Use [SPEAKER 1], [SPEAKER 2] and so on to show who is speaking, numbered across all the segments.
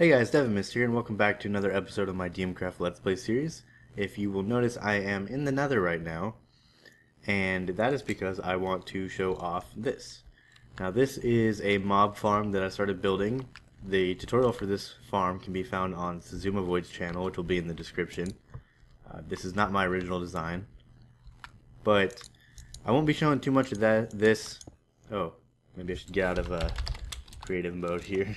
[SPEAKER 1] Hey guys, DevMist here, and welcome back to another episode of my DMCRAFT Let's Play series. If you will notice, I am in the Nether right now, and that is because I want to show off this. Now this is a mob farm that I started building. The tutorial for this farm can be found on Suzuma Void's channel, which will be in the description. This is not my original design, but I won't be showing too much of this. Oh, maybe I should get out of creative mode here.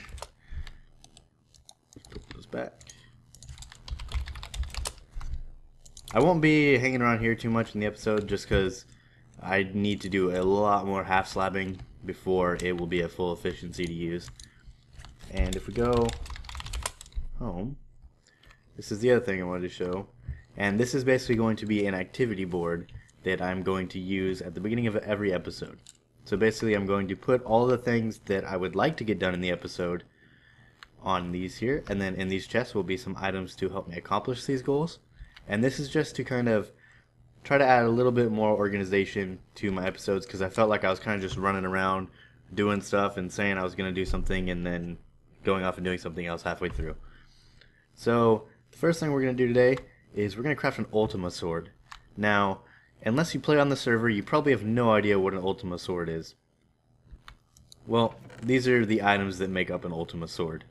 [SPEAKER 1] Put those back. I won't be hanging around here too much in the episode just because I need to do a lot more half slabbing before it will be at full efficiency to use. And if we go home, this is the other thing I wanted to show. And this is basically going to be an activity board that I'm going to use at the beginning of every episode. So basically I'm going to put all the things that I would like to get done in the episode on these here, and then in these chests will be some items to help me accomplish these goals. And this is just to kind of try to add a little bit more organization to my episodes, because I felt like I was kind of just running around doing stuff and saying I was going to do something and then going off and doing something else halfway through. So the first thing we're going to do today is we're going to craft an ultima sword. Now, unless you play on the server, you probably have no idea what an ultima sword is. Well, these are the items that make up an ultima sword.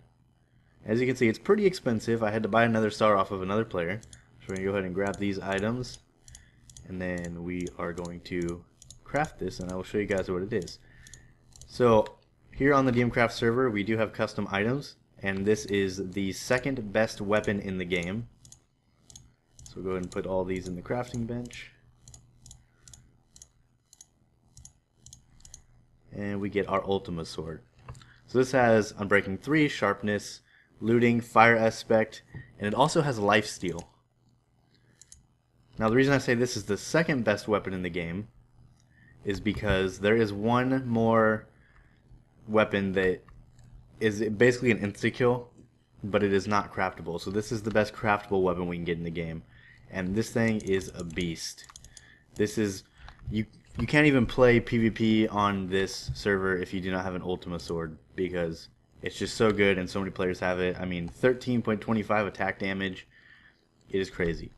[SPEAKER 1] As you can see, it's pretty expensive. I had to buy another star off of another player. So we're going to go ahead and grab these items, and then we are going to craft this, and I will show you guys what it is. So here on the DMCRAFT server, we do have custom items, and this is the second best weapon in the game. So we'll go ahead and put all these in the crafting bench. And we get our ultima sword. So this has Unbreaking 3, Sharpness, Looting, Fire Aspect, and it also has Lifesteal. Now the reason I say this is the second best weapon in the game is because there is one more weapon that is basically an insta-kill, but it is not craftable. So this is the best craftable weapon we can get in the game. And this thing is a beast. This is... You can't even play PvP on this server if you do not have an ultima sword, because it's just so good and so many players have it. I mean, 13.25 attack damage. It is crazy.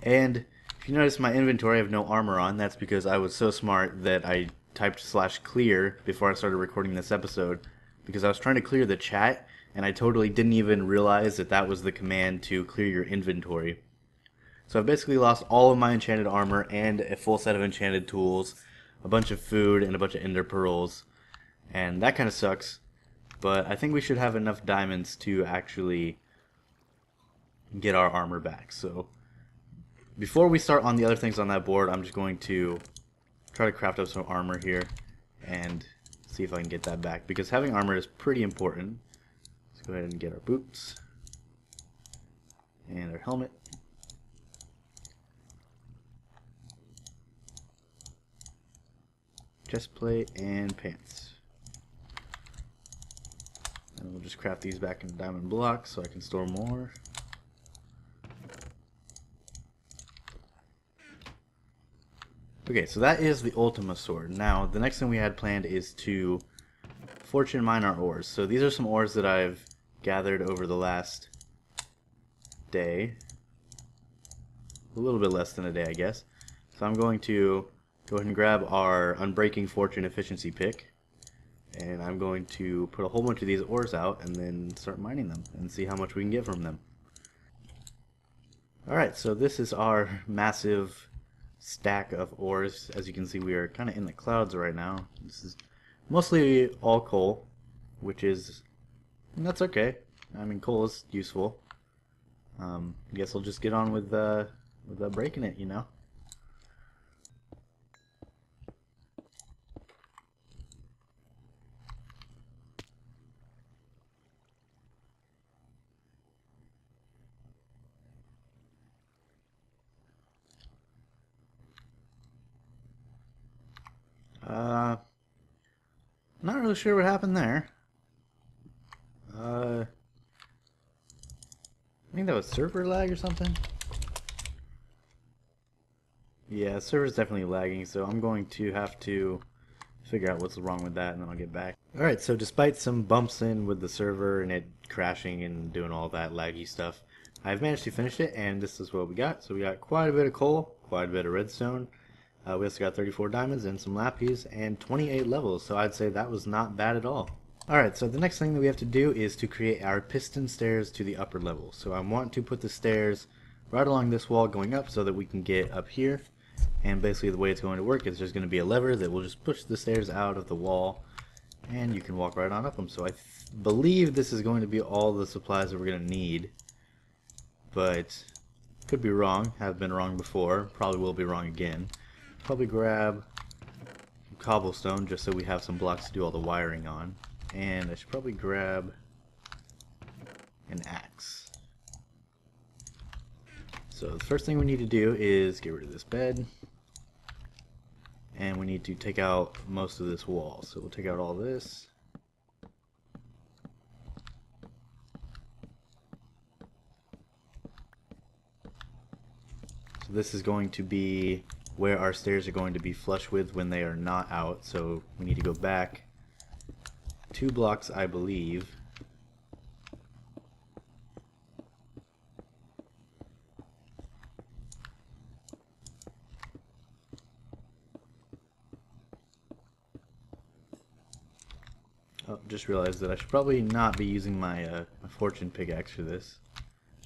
[SPEAKER 1] And if you notice my inventory, I have no armor on. That's because I was so smart that I typed /clear before I started recording this episode, because I was trying to clear the chat and I totally didn't even realize that that was the command to clear your inventory. So I've basically lost all of my enchanted armor and a full set of enchanted tools, a bunch of food, and a bunch of ender pearls. And that kind of sucks. But I think we should have enough diamonds to actually get our armor back. So before we start on the other things on that board, I'm just going to try to craft up some armor here and see if I can get that back, because having armor is pretty important. Let's go ahead and get our boots and our helmet. Chest plate and pants. And we'll just craft these back in diamond blocks so I can store more. Okay, so that is the ultima sword. Now, the next thing we had planned is to fortune mine our ores. So these are some ores that I've gathered over the last day. A little bit less than a day, I guess. So I'm going to go ahead and grab our Unbreaking Fortune Efficiency pick, and I'm going to put a whole bunch of these ores out and then start mining them and see how much we can get from them. Alright, so this is our massive stack of ores. As you can see, we are kind of in the clouds right now. This is mostly all coal, that's okay. I mean, coal is useful. I guess I'll just get on with breaking it, you know. Not really sure what happened there. I think that was server lag or something. Yeah, server's definitely lagging, so I'm going to have to figure out what's wrong with that and then I'll get back. Alright, so despite some bumps in with the server and it crashing and doing all that laggy stuff, I've managed to finish it, and this is what we got. So we got quite a bit of coal, quite a bit of redstone. We also got 34 diamonds and some lapis and 28 levels, so I'd say that was not bad at all. Alright, so the next thing that we have to do is to create our piston stairs to the upper level. So I want to put the stairs right along this wall going up so that we can get up here. And basically the way it's going to work is there's going to be a lever that will just push the stairs out of the wall and you can walk right on up them. So I believe this is going to be all the supplies that we're going to need, but could be wrong, have been wrong before, probably will be wrong again. Probably grab some cobblestone just so we have some blocks to do all the wiring on, and I should probably grab an axe. So the first thing we need to do is get rid of this bed, and we need to take out most of this wall. So we'll take out all this. So this is going to be where our stairs are going to be flush with when they are not out. So we need to go back 2 blocks, I believe. Oh, just realized that I should probably not be using my fortune pickaxe for this.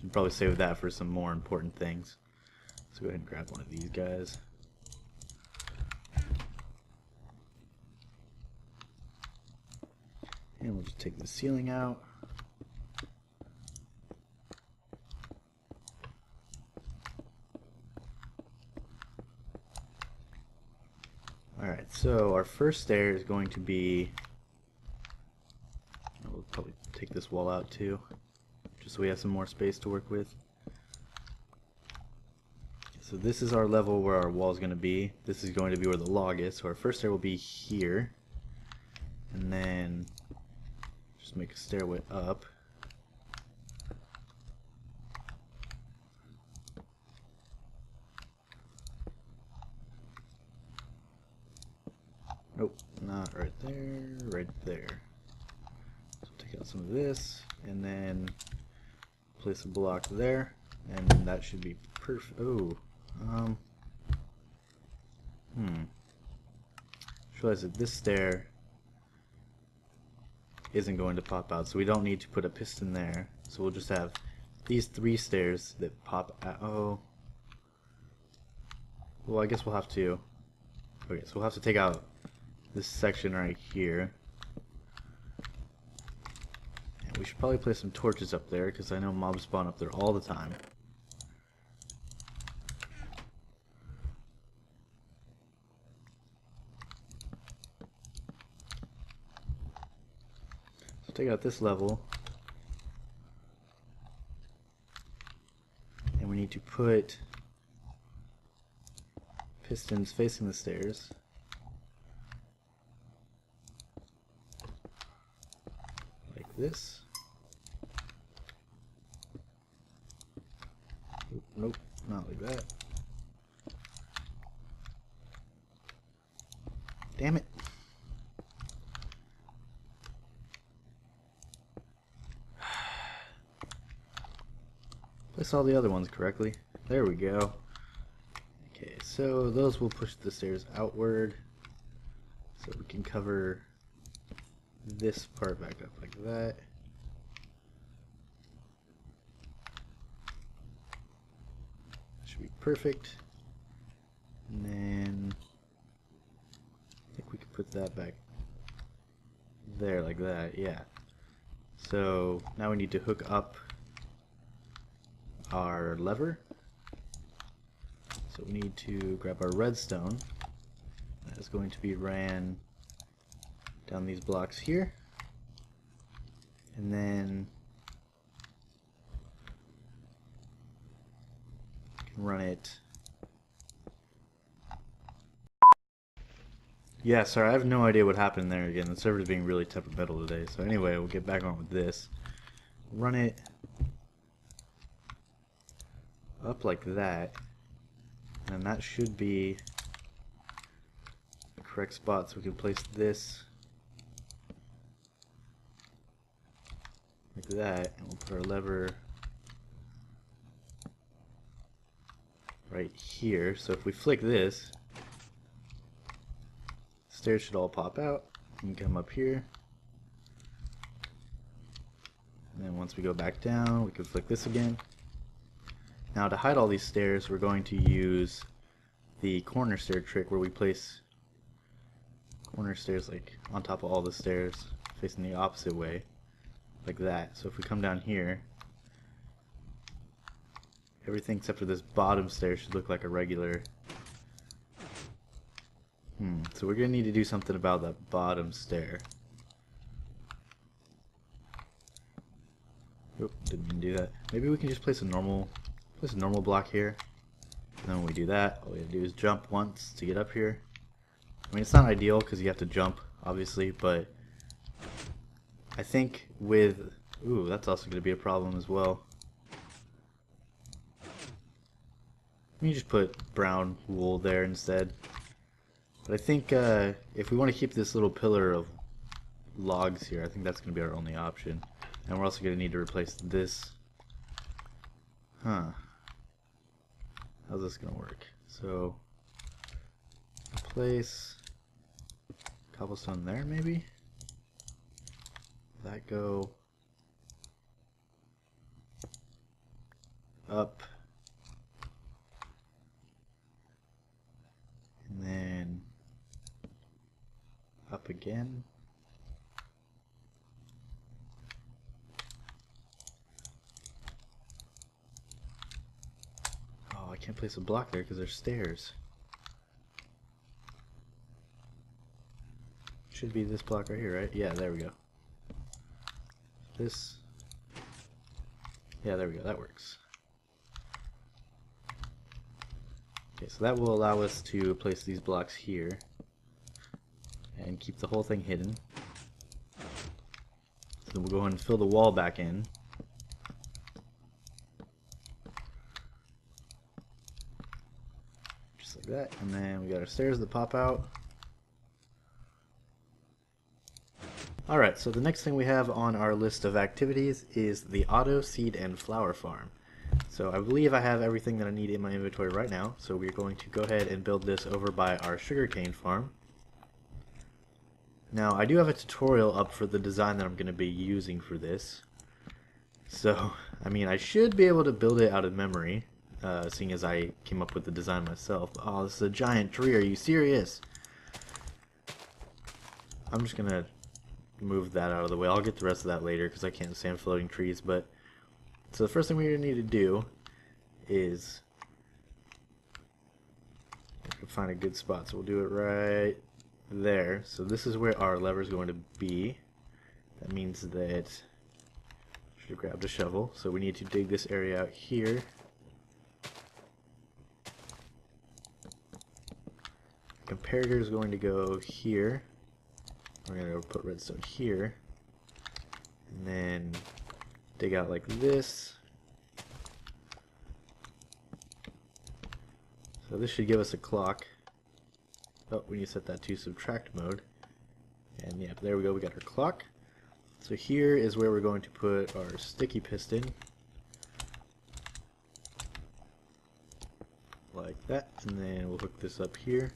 [SPEAKER 1] Should probably save that for some more important things. Let's go ahead and grab one of these guys. And we'll just take the ceiling out. Alright, so our first stair is going to be, we'll probably take this wall out too, just so we have some more space to work with. So this is our level where our wall is going to be. This is going to be where the log is. So our first stair will be here, and then just make a stairway up. Nope, not right there, right there. So take out some of this, and then place a block there, and that should be perfect. Oh, just realized that this stair isn't going to pop out, so we don't need to put a piston there. So we'll just have these 3 stairs that pop out. Oh, well, I guess we'll have to. Okay, so we'll have to take out this section right here. And we should probably place some torches up there because I know mobs spawn up there all the time. So take out this level. And we need to put pistons facing the stairs. Like this. Nope, not like that. Damn it. Place all the other ones correctly. There we go. Okay, so those will push the stairs outward, so we can cover this part back up like that. That should be perfect. And then I think we could put that back there like that, yeah. So now we need to hook up our lever. So we need to grab our redstone. That is going to be ran down these blocks here. And then you can run it. Yeah, sorry, I have no idea what happened there again. The server's being really temperamental today. So anyway, we'll get back on with this. Run it up like that. And that should be correct spot so we can place this like that, and we'll put our lever right here. So if we flick this, stairs should all pop out. You can come up here, and then once we go back down, we can flick this again. Now to hide all these stairs, we're going to use the corner stair trick, where we place corner stairs like on top of all the stairs, facing the opposite way, like that. So if we come down here, everything except for this bottom stair should look like a regular. So we're gonna need to do something about that bottom stair. Oop, didn't mean to do that. Maybe we can just place a normal block here. And then when we do that, all we have to do is jump once to get up here. I mean, it's not ideal because you have to jump, obviously, but I think with... Ooh, that's also going to be a problem as well. Let me just put brown wool there instead. But I think if we want to keep this little pillar of logs here, I think that's going to be our only option. And we're also going to need to replace this. How's this going to work? So, place cobblestone there, maybe? That go up, and then up again. Oh, I can't place a block there because there's stairs. Should be this block right here, right? Yeah, there we go. This. Yeah, there we go. That works. Okay, so that will allow us to place these blocks here and keep the whole thing hidden. So we'll go ahead and fill the wall back in. Just like that. And then we got our stairs that pop out. Alright, so the next thing we have on our list of activities is the auto seed and flower farm. So I believe I have everything that I need in my inventory right now, so we're going to go ahead and build this over by our sugarcane farm. Now I do have a tutorial up for the design that I'm going to be using for this. So, I mean, I should be able to build it out of memory, seeing as I came up with the design myself. Oh, this is a giant tree, are you serious? I'm just going to move that out of the way. I'll get the rest of that later because I can't stand floating trees. But so the first thing we're going to need to do is find a good spot. So we'll do it right there. So this is where our lever is going to be. That means that I should have grabbed a shovel. So we need to dig this area out here. Comparator is going to go here. We're going to put redstone here, and then dig out like this. So this should give us a clock. Oh, we need to set that to subtract mode. And yeah, there we go, we got our clock. So here is where we're going to put our sticky piston. Like that, and then we'll hook this up here.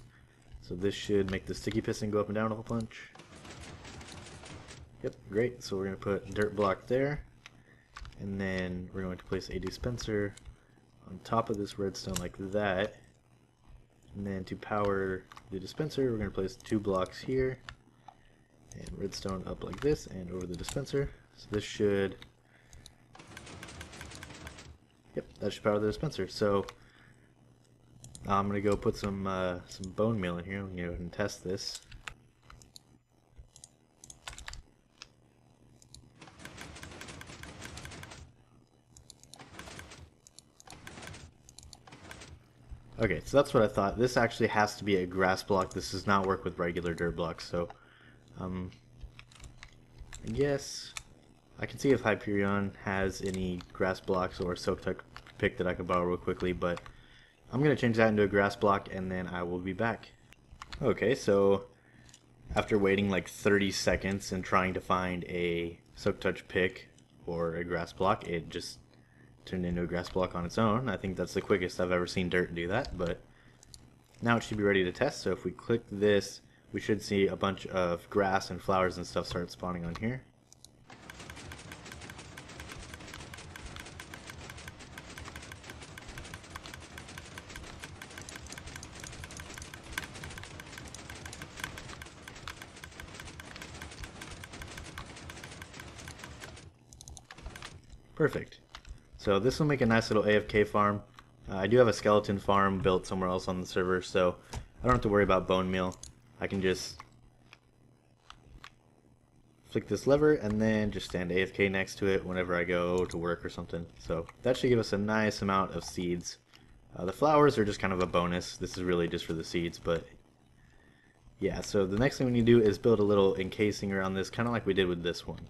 [SPEAKER 1] So this should make the sticky piston go up and down a whole bunch. Yep, great. So we're going to put a dirt block there, and then we're going to place a dispenser on top of this redstone like that. And then to power the dispenser, we're going to place 2 blocks here, and redstone up like this and over the dispenser. So this should, yep, that should power the dispenser. So I'm going to go put some bone meal in here. I'm going to go ahead and test this. Okay, so that's what I thought. This actually has to be a grass block. This does not work with regular dirt blocks. So, I guess I can see if Hyperion has any grass blocks or soak pick that I can borrow real quickly, but I'm going to change that into a grass block and then I will be back. Okay, so After waiting like 30 seconds and trying to find a Silk Touch pick or a grass block, it just turned into a grass block on its own. I think that's the quickest I've ever seen dirt do that, but now it should be ready to test. So if we click this, we should see a bunch of grass and flowers and stuff start spawning on here. Perfect. So this will make a nice little AFK farm. I do have a skeleton farm built somewhere else on the server, so I don't have to worry about bone meal. I can just flick this lever and then just stand AFK next to it whenever I go to work or something. So that should give us a nice amount of seeds. The flowers are just kind of a bonus. This is really just for the seeds, but yeah, so the next thing we need to do is build a little encasing around this, kind of like we did with this one.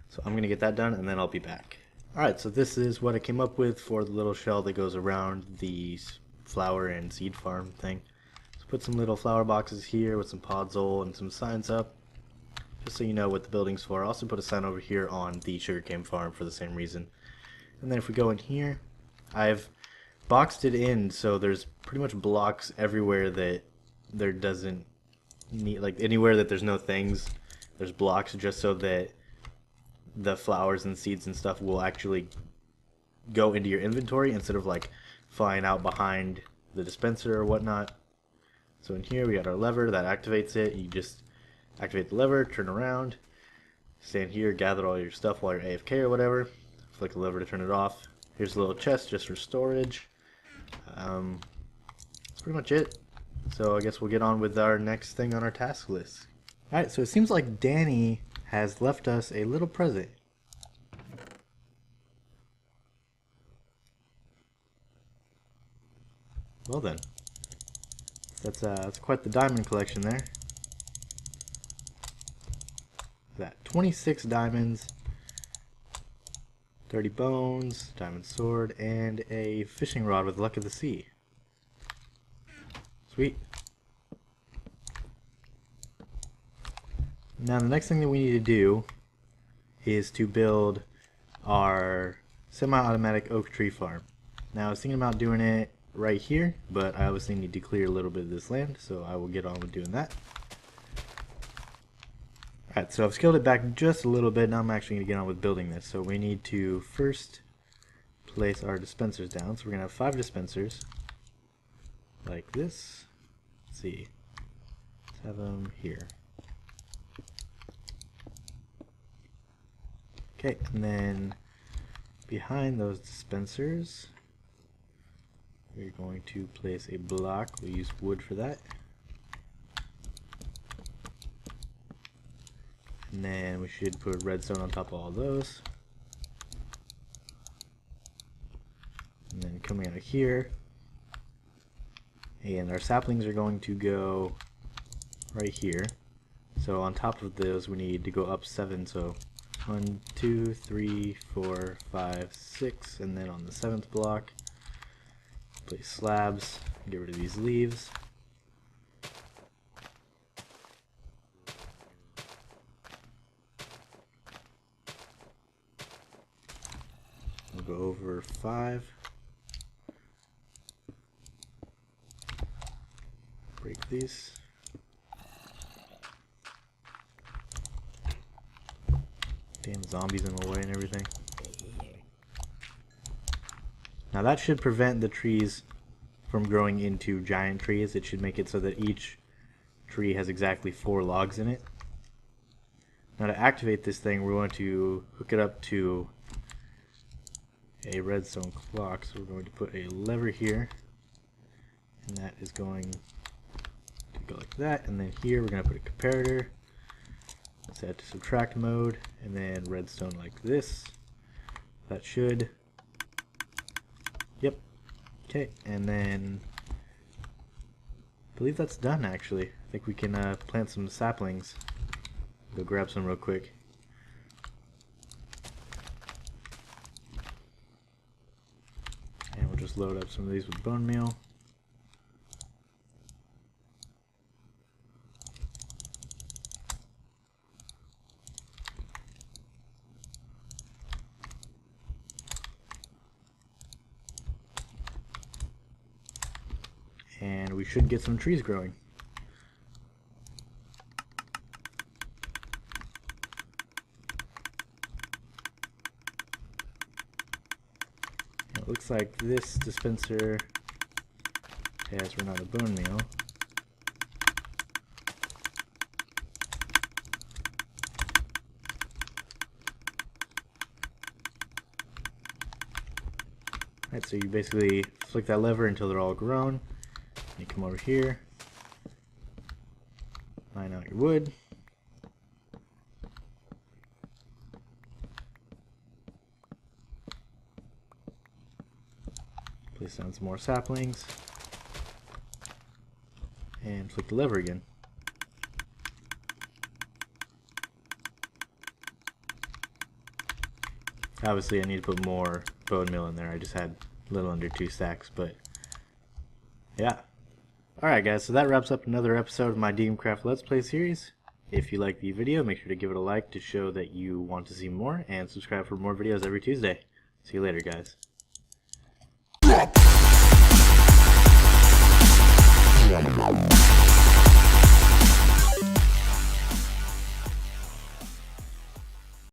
[SPEAKER 1] So I'm going to get that done and then I'll be back. Alright, so this is what I came up with for the little shell that goes around the flower and seed farm thing. So put some little flower boxes here with some podzol and some signs up, just so you know what the building's for. I also put a sign over here on the sugarcane farm for the same reason. And then if we go in here, I've boxed it in so there's pretty much blocks everywhere that there doesn't need, like anywhere that there's no things, there's blocks, just so that the flowers and seeds and stuff will actually go into your inventory instead of like flying out behind the dispenser or whatnot. So in here we got our lever that activates it. You just activate the lever, turn around, stand here, gather all your stuff while you're AFK or whatever, flick the lever to turn it off. Here's a little chest just for storage. That's pretty much it. So I guess we'll get on with our next thing on our task list. Alright, so it seems like Danny has left us a little present. Well then, that's quite the diamond collection there. That 26 diamonds, 30 bones, diamond sword, and a fishing rod with luck of the sea. Sweet. Now the next thing that we need to do is to build our semi-automatic oak tree farm. Now I was thinking about doing it right here, but I obviously need to clear a little bit of this land, so I will get on with doing that. Alright, so I've scaled it back just a little bit. Now I'm actually going to get on with building this. So we need to first place our dispensers down. So we're going to have 5 dispensers like this. Let's see. Let's have them here. Okay, and then behind those dispensers, we're going to place a block. We'll use wood for that. And then we should put redstone on top of all those. And then coming out of here, and our saplings are going to go right here. So on top of those we need to go up 7, so 1, 2, 3, 4, 5, 6, and then on the 7th block, place slabs, get rid of these leaves. We'll go over 5. Break these. Damn zombies in the way and everything. Now that should prevent the trees from growing into giant trees. It should make it so that each tree has exactly 4 logs in it. Now to activate this thing, we're going to hook it up to a redstone clock. So we're going to put a lever here, and that is going to go like that. And then here we're going to put a comparator. Set to subtract mode, and then redstone like this. That should, yep, okay, and then I believe that's done actually. I think we can plant some saplings. Go grab some real quick. And we'll just load up some of these with bone meal. and we should get some trees growing. It looks like this dispenser has run out of bone meal. Alright, so you basically flick that lever until they're all grown. You come over here, line out your wood. Place down some more saplings. And flick the lever again. Obviously I need to put more bone meal in there. I just had a little under 2 stacks, but yeah. Alright guys, so that wraps up another episode of my DMCRAFT Let's Play series. If you liked the video, make sure to give it a like to show that you want to see more, and subscribe for more videos every Tuesday. See you later guys.